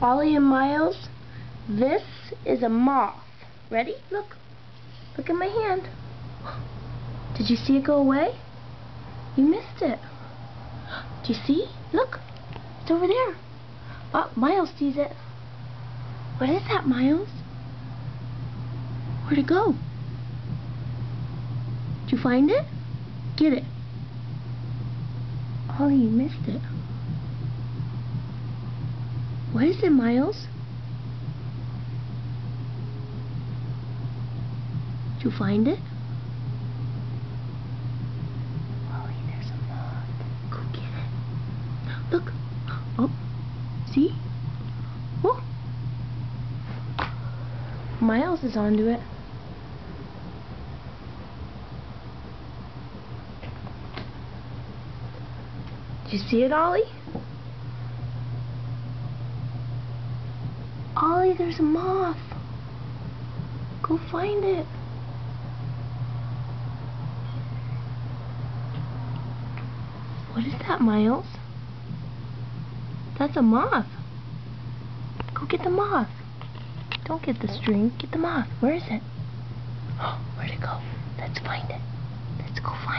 Ollie and Miles, this is a moth. Ready? Look. Look at my hand. Did you see it go away? You missed it. Do you see? Look. It's over there. Oh, Miles sees it. What is that, Miles? Where'd it go? Did you find it? Get it. Ollie, you missed it. What is it, Miles? Did you find it? Ollie, there's a moth. Go get it. Look. Oh, see? Oh. Miles is onto it. Did you see it, Ollie? Ollie, there's a moth. Go find it. What is that, Miles? That's a moth. Go get the moth. Don't get the string. Get the moth. Where is it? Oh, where'd it go? Let's find it. Let's go find it.